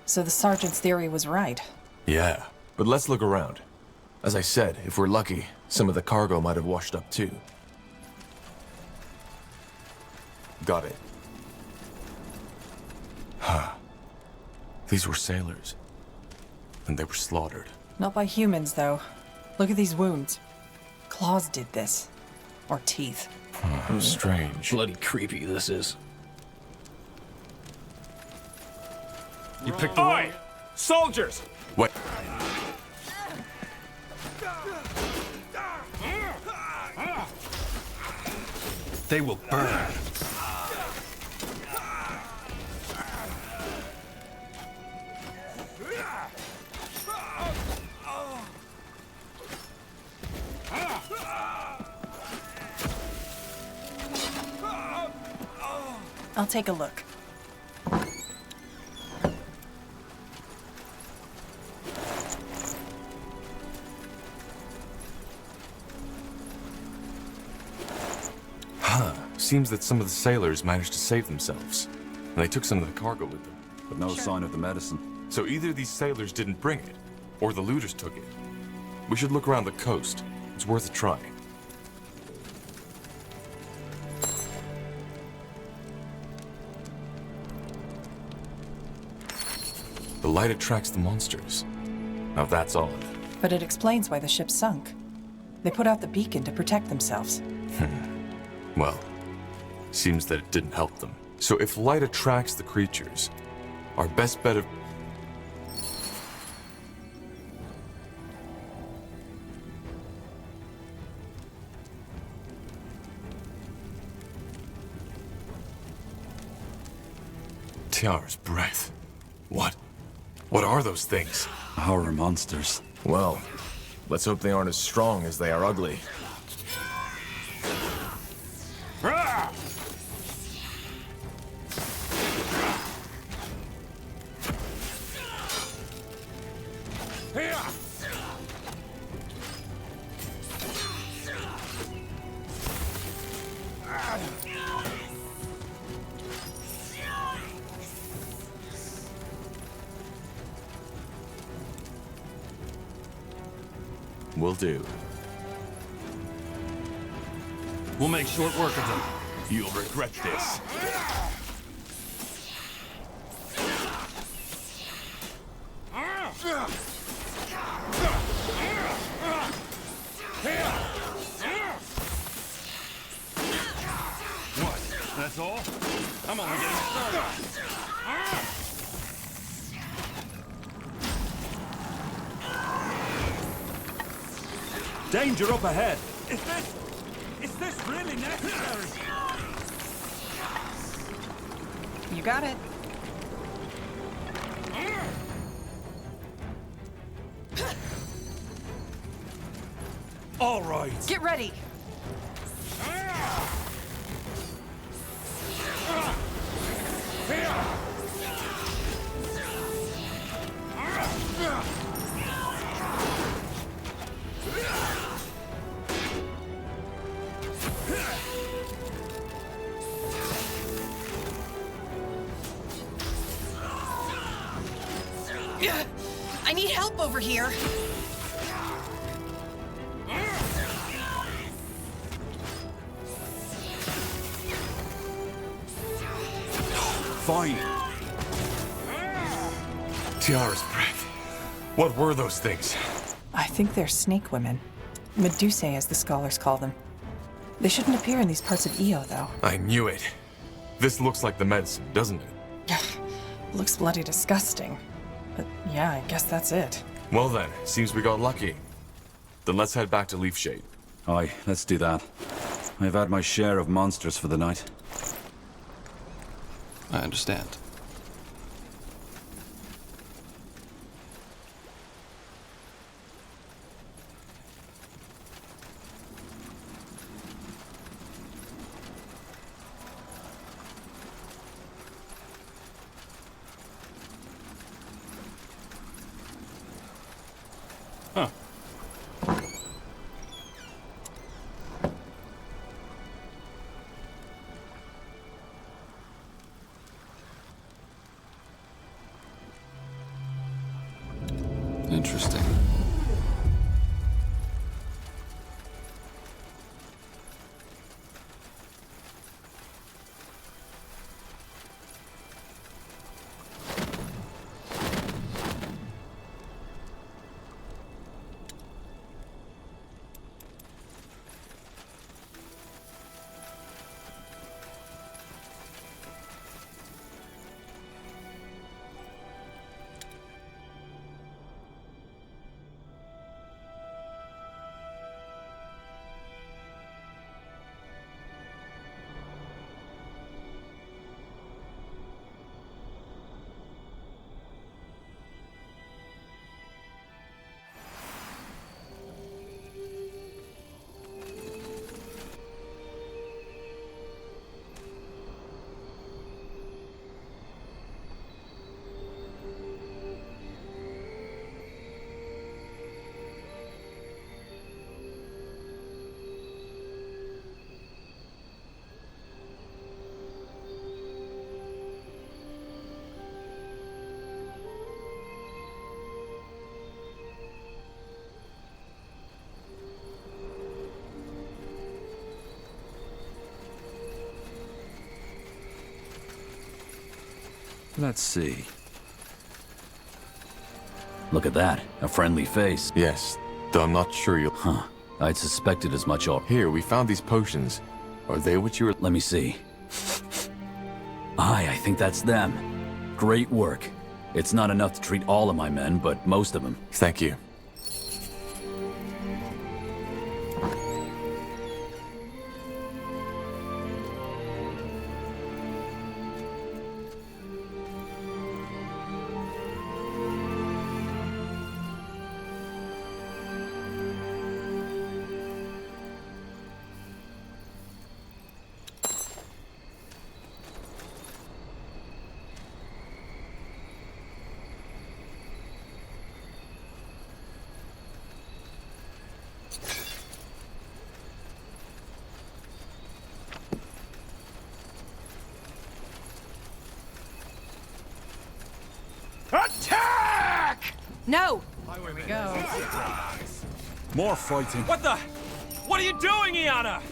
So the sergeant's theory was right. Yeah, but let's look around. As I said, if we're lucky, some of the cargo might have washed up too. Got it. Huh. These were sailors. And they were slaughtered. Not by humans, though. Look at these wounds. Claws did this. Or teeth. Strange. Bloody creepy this is. You picked the one. Soldiers! What? They will burn. I'll take a look. Seems that some of the sailors managed to save themselves. And they took some of the cargo with them. But no sign of the medicine. So either these sailors didn't bring it, or the looters took it. We should look around the coast. It's worth a try. light attracts the monsters. Now that's odd. But it explains why the ship sunk. They put out the beacon to protect themselves. Well, seems that it didn't help them. So if light attracts the creatures, our best bet of... Tiara's breath. What? What are those things? Horror monsters. Well, let's hope they aren't as strong as they are ugly. Will do. We'll make short work of them. You'll regret this. What? That's all? I'm only getting started. Danger up ahead! Is this really necessary? You got it. All right. Get ready. I need help over here. Fine. Tiara's breath. What were those things? I think they're snake women. Medusae, as the scholars call them. They shouldn't appear in these parts of Io, though. I knew it. This looks like the medicine, doesn't it? Looks bloody disgusting. But yeah, I guess that's it. Well then, seems we got lucky. Then let's head back to Leafshade. Aye, let's do that. I've had my share of monsters for the night. I understand. Huh. Interesting. Let's see. Look at that, a friendly face. Yes, though I'm not sure you'll... Huh, I'd suspected as much all... Here, we found these potions. Are they what you were... Let me see. I think that's them. Great work. It's not enough to treat all of my men, but most of them. Thank you. Attack! No! Here we go. More fighting. What the? What are you doing, Iana?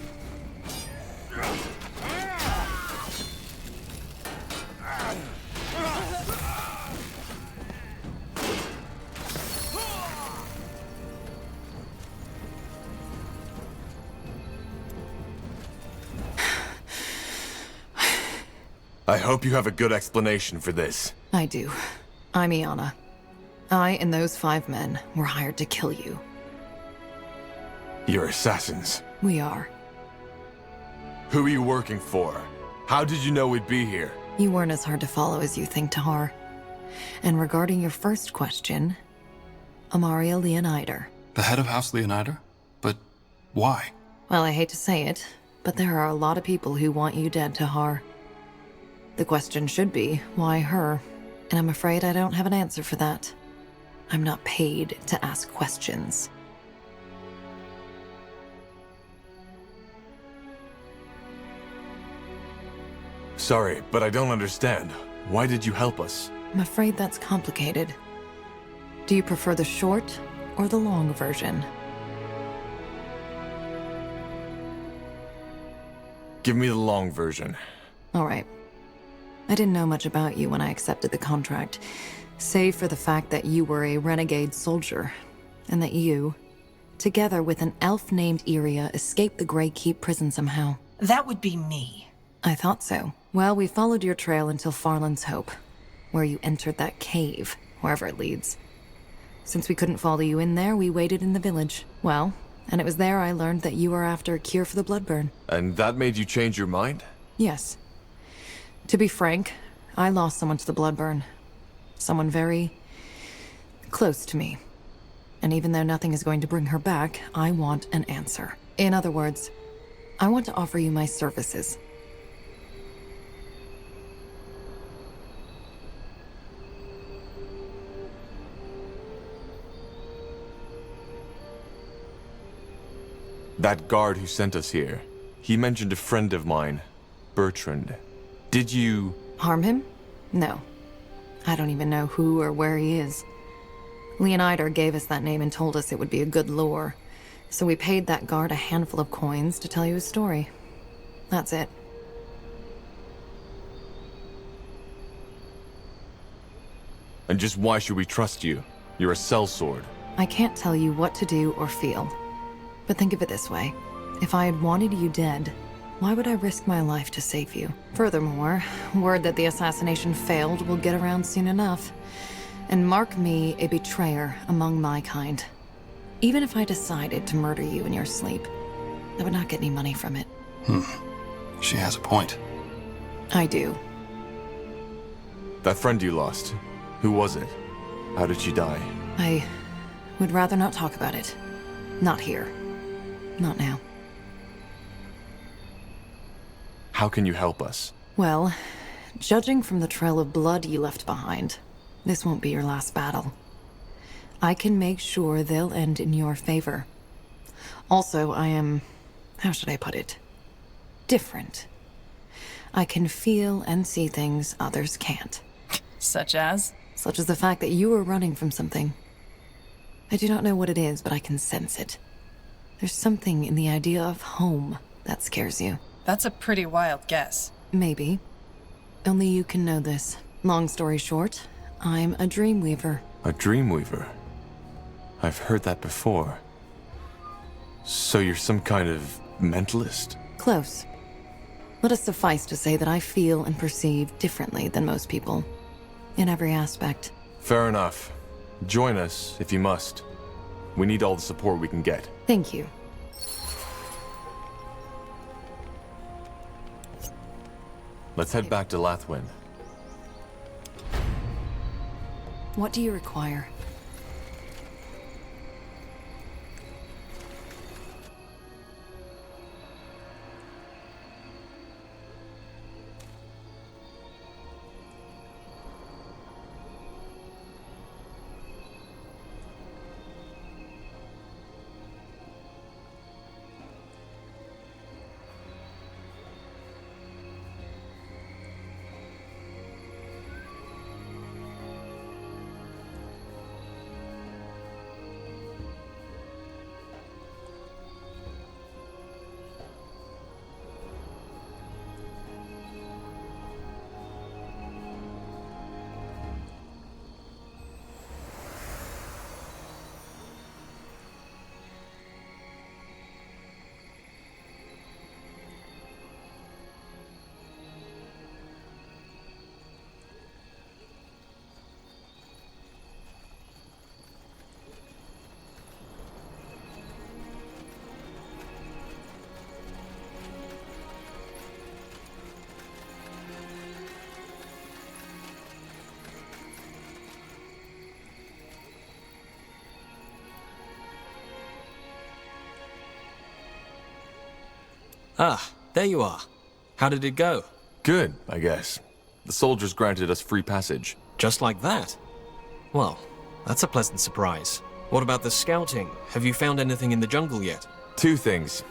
I hope you have a good explanation for this. I do. I'm Iana. I and those 5 men were hired to kill you. You're assassins. We are. Who are you working for? How did you know we'd be here? You weren't as hard to follow as you think, Tahar. And regarding your first question, Amaria Leonider. The head of House Leonider? But why? Well, I hate to say it, but there are a lot of people who want you dead, Tahar. The question should be, why her? And I'm afraid I don't have an answer for that. I'm not paid to ask questions. Sorry, but I don't understand. Why did you help us? I'm afraid that's complicated. Do you prefer the short or the long version? Give me the long version. All right. I didn't know much about you when I accepted the contract, save for the fact that you were a renegade soldier, and that you, together with an elf named Iria, escaped the Grey Keep prison somehow. That would be me. I thought so. Well, we followed your trail until Farland's Hope, where you entered that cave, wherever it leads. Since we couldn't follow you in there, we waited in the village. Well, and it was there I learned that you were after a cure for the bloodburn. And that made you change your mind? Yes. To be frank, I lost someone to the bloodburn. Someone very close to me. And even though nothing is going to bring her back, I want an answer. In other words, I want to offer you my services. That guard who sent us here, he mentioned a friend of mine, Bertrand. Did you... Harm him? No. I don't even know who or where he is. Leonider gave us that name and told us it would be a good lure. So we paid that guard a handful of coins to tell you his story. That's it. And just why should we trust you? You're a sellsword. I can't tell you what to do or feel. But think of it this way. If I had wanted you dead, why would I risk my life to save you? Furthermore, word that the assassination failed will get around soon enough. And mark me a betrayer among my kind. Even if I decided to murder you in your sleep, I would not get any money from it. She has a point. I do. That friend you lost, who was it? How did she die? I would rather not talk about it. Not here. Not now. How can you help us? Well, judging from the trail of blood you left behind, this won't be your last battle. I can make sure they'll end in your favor. Also, I am... how should I put it? Different. I can feel and see things others can't. Such as? Such as the fact that you were running from something. I do not know what it is, but I can sense it. There's something in the idea of home that scares you. That's a pretty wild guess. Maybe. Only you can know this. Long story short, I'm a dream weaver. A dreamweaver. I've heard that before. So you're some kind of mentalist? Close. Let us suffice to say that I feel and perceive differently than most people. In every aspect. Fair enough. Join us, if you must. We need all the support we can get. Thank you. Let's head back to Lathwin. What do you require? Ah, there you are. How did it go? Good, I guess. The soldiers granted us free passage. Just like that? Well, that's a pleasant surprise. What about the scouting? Have you found anything in the jungle yet? Two things.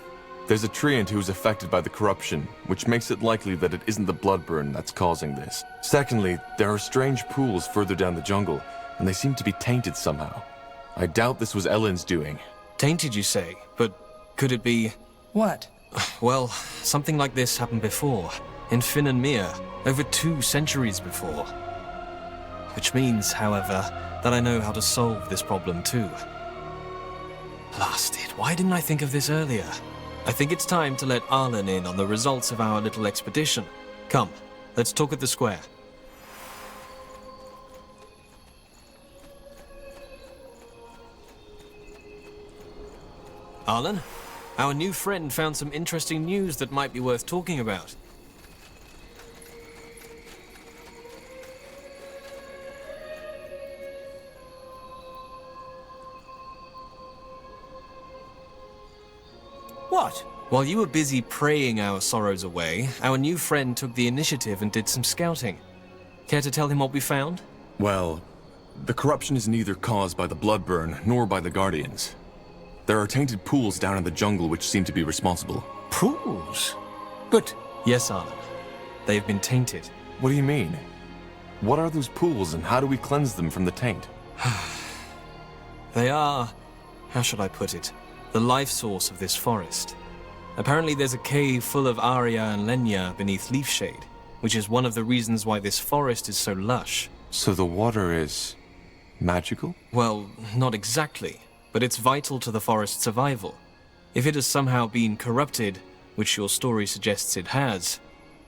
There's a treant who is affected by the corruption, which makes it likely that it isn't the bloodburn that's causing this. Secondly, there are strange pools further down the jungle, and they seem to be tainted somehow. I doubt this was Ellen's doing. Tainted, you say? But could it be... What? Well, something like this happened before, in Finn and Mir, over 2 centuries before. Which means, however, that I know how to solve this problem too. Blast it, why didn't I think of this earlier? I think it's time to let Arlen in on the results of our little expedition. Come, let's talk at the square. Arlen? Our new friend found some interesting news that might be worth talking about. What? While you were busy praying our sorrows away, our new friend took the initiative and did some scouting. Care to tell him what we found? Well, the corruption is neither caused by the bloodburn nor by the Guardians. There are tainted pools down in the jungle which seem to be responsible. Pools? But... Yes, Arlen. They've been tainted. What do you mean? What are those pools and how do we cleanse them from the taint? They are... how should I put it? The life source of this forest. Apparently there's a cave full of Aria and Lenya beneath leaf shade, which is one of the reasons why this forest is so lush. So the water is... magical? Well, not exactly. But it's vital to the forest's survival. If it has somehow been corrupted, which your story suggests it has,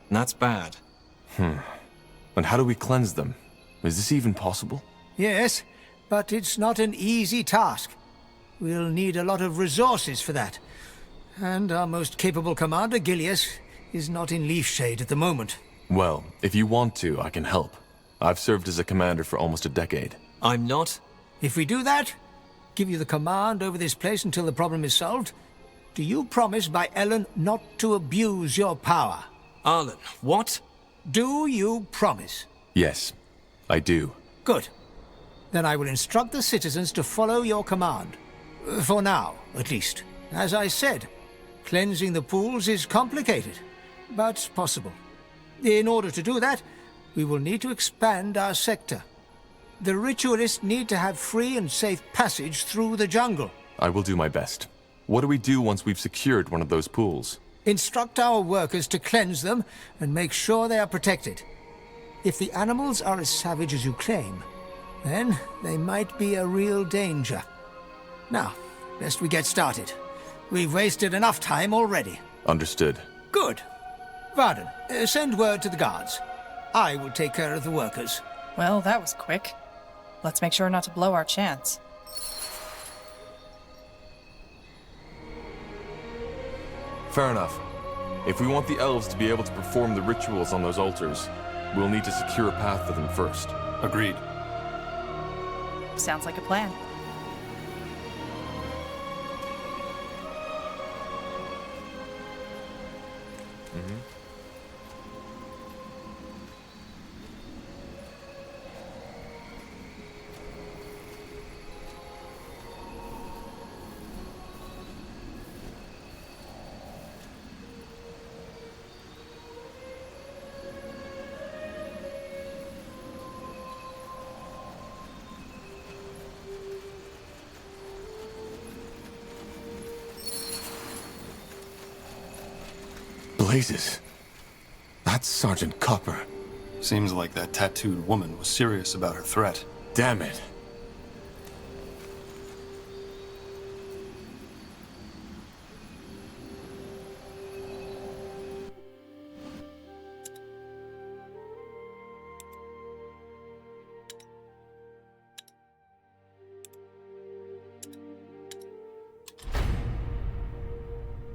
that's bad. And how do we cleanse them? Is this even possible? Yes, but it's not an easy task. We'll need a lot of resources for that. And our most capable commander, Gilius, is not in leaf shade at the moment. Well, if you want to, I can help. I've served as a commander for almost a decade. I'm not? If we do that, give you the command over this place until the problem is solved, do you promise by Ellen not to abuse your power? Arlen, what? Do you promise? Yes, I do. Good. Then I will instruct the citizens to follow your command. For now, at least. As I said, cleansing the pools is complicated, but possible. In order to do that, we will need to expand our sector. The ritualists need to have free and safe passage through the jungle. I will do my best. What do we do once we've secured one of those pools? Instruct our workers to cleanse them and make sure they are protected. If the animals are as savage as you claim, then they might be a real danger. Now, best we get started. We've wasted enough time already. Understood. Good. Varden, send word to the guards. I will take care of the workers. Well, that was quick. Let's make sure not to blow our chance. Fair enough. If we want the elves to be able to perform the rituals on those altars, we'll need to secure a path for them first. Agreed. Sounds like a plan. Blazes. That's Sergeant Copper. Seems like that tattooed woman was serious about her threat. Damn it.